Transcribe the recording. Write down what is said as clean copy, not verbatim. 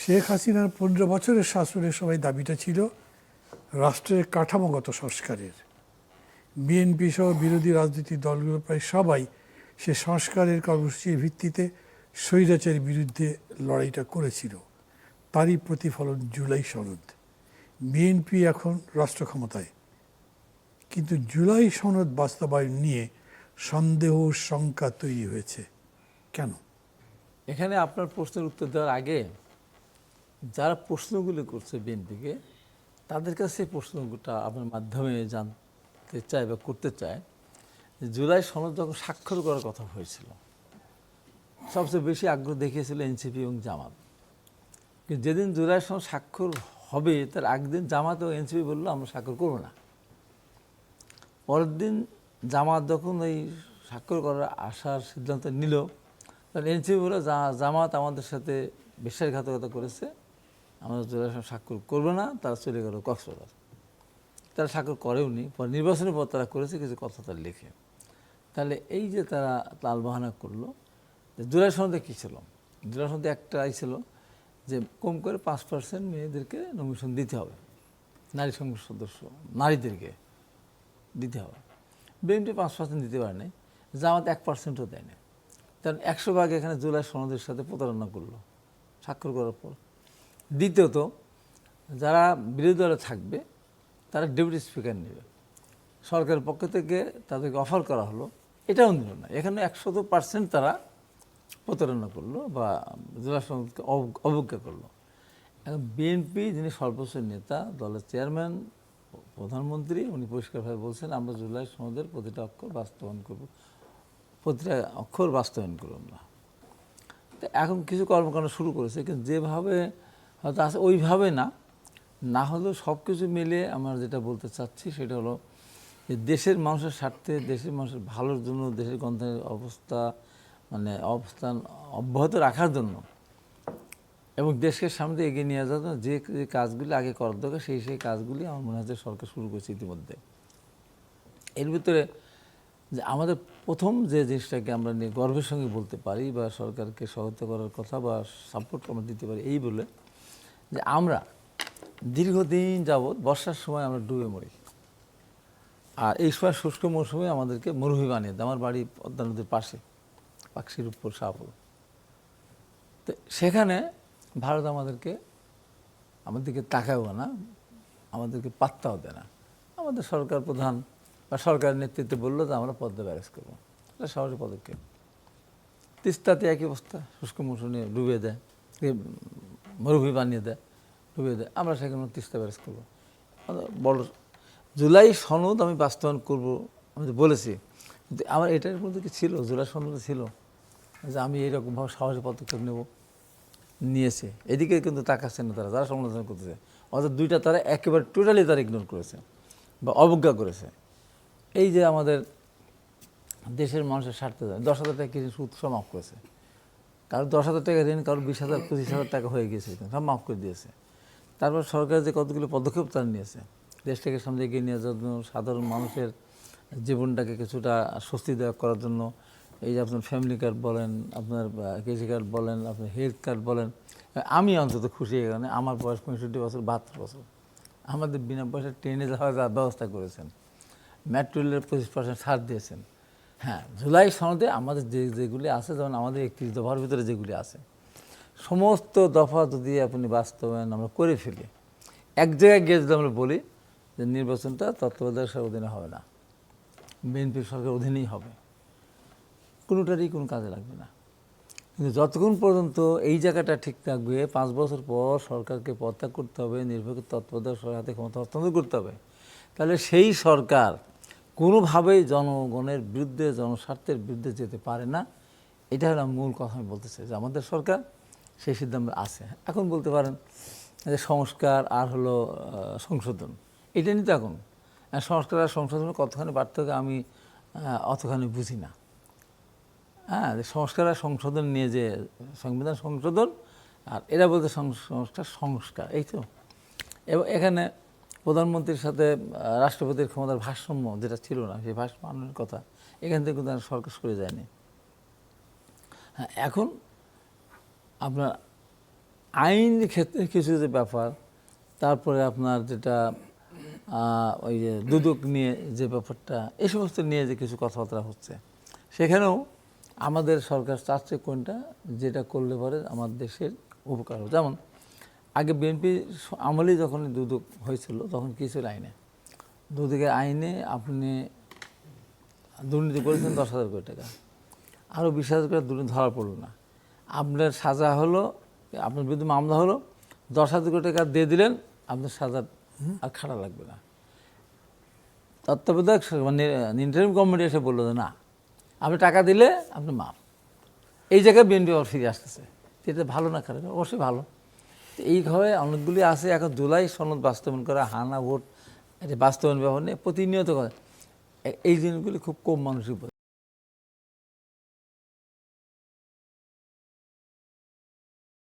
শেখ হাসিনার 15 বছরের শাসনের সময় দাবিটা ছিল রাষ্ট্রের কাঠামোগত সংস্কারের। বিএনপি সহ বিরোধী রাজনৈতিক দলগুলো প্রায় সবাই সে সংস্কারের কর্মসূচির ভিত্তিতে স্বৈরাচারের বিরুদ্ধে লড়াইটা করেছিল। তারই প্রতিফলন জুলাই সনদ। বিএনপি এখন রাষ্ট্র ক্ষমতায়, কিন্তু জুলাই সনদ বাস্তবায়ন নিয়ে সন্দেহ শঙ্কা তৈরি হয়েছে। কেন? এখানে আপনার প্রশ্নের উত্তর দেওয়ার আগে যারা প্রশ্নগুলো করছে বিএনপিকে, তাদের কাছে প্রশ্নটা আপনার মাধ্যমে জানতে চায় বা করতে চায় যে জুলাই সনদ যখন স্বাক্ষর করার কথা হয়েছিল, সবচেয়ে বেশি আগ্রহ দেখিয়েছিল এনসিপি এবং জামাত। কিন্তু যেদিন জুলাই সনদ স্বাক্ষর হবে তার আগদিন জামাত ও এনসিপি বললো আমরা স্বাক্ষর করবো না। পরের দিন জামাত যখন ওই স্বাক্ষর করার আসার সিদ্ধান্ত নিল, তাহলে এনসিপি বলল জামাত আমাদের সাথে বিশ্বাসঘাতকতা করেছে, আমরা জুলাই সনদ স্বাক্ষর করবো না। তারা চলে গেল কক্সবাজার। তারা স্বাক্ষর করেওনি, পর নির্বাচনের পর তারা করেছে কিছু কথা তার লিখে। তাহলে এই যে তারা তালবাহানা করলো, জুলাই সনদে কী ছিল? জুলাই সনদে একটাই ছিল যে কম করে 5% মেয়েদেরকে নমিনেশন দিতে হবে, নারী সংসদ সদস্য নারীদেরকে দিতে হবে। বিএনপি 5% দিতে পারে নাই, জামাত 1%ও দেয় না। কারণ 100 ভাগ এখানে জুলাই সনদের সাথে প্রতারণা করলো স্বাক্ষর করার পর। দ্বিতীয়ত, যারা বিরোধী দলে থাকবে তারা ডেপুটি স্পিকার নেবে, সরকারের পক্ষ থেকে তাদেরকে অফার করা হলো, এটাও নিল না। এখানে 100% তারা প্রতারণা করলো বা জেলা সনদকে অবজ্ঞা করলো। এখন বিএনপি, যিনি সর্বোচ্চ নেতা, দলের চেয়ারম্যান, প্রধানমন্ত্রী, উনি পরিষ্কারভাবে বলছেন আমরা জুলাই সনদের প্রতিটা অক্ষর বাস্তবায়ন করব, প্রতিটা অক্ষর বাস্তবায়ন করব না। তো এখন কিছু কর্মকাণ্ড শুরু করেছে, কিন্তু যেভাবে হয়তো আছে ওইভাবে না হলেও সব কিছু মিলে আমরা যেটা বলতে চাচ্ছি সেটা হলো যে দেশের মানুষের স্বার্থে, দেশের মানুষের ভালোর জন্য, দেশের গণতান্ত্রিক অবস্থান অব্যাহত রাখার জন্য এবং দেশকে সামনে এগিয়ে নিয়ে যাওয়ার জন্য যে কাজগুলি আগে করার দরকার সেই কাজগুলি আমার মনে হয় যে সরকার শুরু করেছে ইতিমধ্যে। এর ভিতরে যে আমাদের প্রথম যে জিনিসটাকে আমরা নিয়ে গর্বের সঙ্গে বলতে পারি বা সরকারকে সহায়তা করার কথা বা সাপোর্ট আমরা দিতে পারি, এই বলে যে আমরা দীর্ঘদিন যাবৎ বর্ষার সময় আমরা ডুবে মরি, আর এই সময় শুষ্ক মৌসুমে আমাদেরকে মরুভূমি বানিয়ে দেয়। আমার বাড়ি পদ্মা নদীর পাশে, পাকশির উপর শাহপুর। তো সেখানে ভারত আমাদেরকে তাকায়ও না, আমাদেরকে পাত্তাও দেয় না। আমাদের সরকার প্রধান বা সরকারের নেতৃত্বে বললো যে আমরা পদ্মা ব্যারেজ করবো, এটা সাহসী পদক্ষেপ। তিস্তাতে একই অবস্থা, শুষ্ক মৌসুমে ডুবিয়ে দেয়, মরুভূমি বানিয়ে দেয়, ডুবিয়ে দেয়। আমরা সেখানে তিস্তা ব্যারেজ করবো। বড় জুলাই সনদ আমি বাস্তবায়ন করবো আমি তো বলেছি, কিন্তু আমার এটার মধ্যে কি ছিল, জুলাই সনদে ছিল যে আমি এইরকমভাবে সাহসী পদক্ষেপ নিয়েছে। এদিকে কিন্তু তাকাচ্ছে না তারা, যারা সমালোচনা করতেছে। অর্থাৎ দুইটা তারা একেবারে টোটালি তারা ইগনোর করেছে বা অবজ্ঞা করেছে। এই যে আমাদের দেশের মানুষের স্বার্থে 10,000 টাকা কিছু সুদ সব মাফ করেছে, কারো 10,000 টাকা ঋণ, কারো 20,000 25,000 টাকা হয়ে গিয়েছে, সব মাফ করে দিয়েছে। তারপর সরকার যে কতগুলো পদক্ষেপ তারা নিয়েছে দেশটাকে সামনে এগিয়ে নিয়ে যাওয়ার জন্য, সাধারণ মানুষের জীবনটাকে কিছুটা স্বস্তিদায়ক করার জন্য। এই যে আপনার ফ্যামিলি কার্ড বলেন, আপনার কৃষি কার্ড বলেন, আপনার হেলথ কার্ড বলেন। আমি অন্তত খুশি এখানে, আমার বয়স 65 বছর, 72 বছর। আমাদের বিনা পয়সা ট্রেনে যাওয়ার ব্যবস্থা করেছেন, মেট্রো রেলের 25% ছাড় দিয়েছেন। হ্যাঁ, জুলাই সনদে আমাদের যেগুলি আছে, যেমন আমাদের 31 দফার ভিতরে যেগুলি আছে, সমস্ত দফা যদি আপনি বাস্তবায়ন আমরা করে ফেলি, এক জায়গায় গিয়ে যদি আমরা বলি যে নির্বাচনটা তত্ত্বাবধায়ক সরকারের অধীনে হবে না, বিএনপি সরকারের অধীনেই হবে, কোনোটারই কোনো কাজে লাগবে না। কিন্তু যতক্ষণ পর্যন্ত এই জায়গাটা ঠিক থাকবে, 5 বছর পর সরকারকে পদত্যাগ করতে হবে, নির্বাচন তত্ত্বাবধায়ক সরকারের হাতে ক্ষমতা হস্তান্তর করতে হবে, তাহলে সেই সরকার কোনোভাবেই জনগণের বিরুদ্ধে, জনস্বার্থের বিরুদ্ধে যেতে পারে না। এটা হলো মূল কথা আমি বলতে চাই, যে আমাদের সরকার সেই সিদ্ধান্ত আছে। এখন বলতে পারেন যে সংস্কার আর হলো সংশোধন, এটা নিয়ে তো এখন সংস্কার আর সংশোধনের কতখানি পার্থক্য আমি অতখানি বুঝি না। হ্যাঁ, সংস্কার আর সংশোধন নিয়ে, যে সংবিধান সংশোধন আর এরা বলতে সংস্কার, এই তো। এবং এখানে প্রধানমন্ত্রীর সাথে রাষ্ট্রপতির ক্ষমতার ভারসাম্য যেটা ছিল না, সেই ভারসাম্যের কথা এখান থেকে কিন্তু সরকার সরে যায়নি। হ্যাঁ, এখন আপনার আইন ক্ষেত্রে কিছু যে ব্যাপার, তারপরে আপনার যেটা ওই যে দুদক নিয়ে যে ব্যাপারটা, এই সমস্ত নিয়ে যে কিছু কথাবার্তা হচ্ছে, সেখানেও আমাদের সরকার চাচ্ছে কোনটা যেটা করলে পরে আমার দেশের উপকার হবে। যেমন আগে বিএনপি আমলেই যখন দুদক হয়েছিল তখন কী ছিল আইনে, দুদকের আইনে আপনি দুর্নীতি করেছেন 10,000 কোটি টাকা, আরও 20,000 করে দুর্নীতি ধরা পড়লো না, আপনার সাজা হলো, আপনার বিরুদ্ধে মামলা হলো, 10,000 কোটি টাকা দিয়ে দিলেন, আপনার সাজা আর খাটা লাগবে না। তত্ত্বাবধায়ক মানে ইন্টারিম গভর্নমেন্ট এসে বললো যে না, আপনি টাকা দিলে আপনি মাফ। এই জায়গায় বিএনপি আবার ফিরে আসতেছে। এটা ভালো না খারাপ? অবশ্যই ভালো। এইভাবে অনেকগুলি আছে। এখন জুলাই সনদ বাস্তবায়ন করা, হানা ভোট এটা বাস্তবায়ন ব্যবহার নিয়ে প্রতিনিয়ত করে, এই জিনিসগুলি খুব কম মানুষই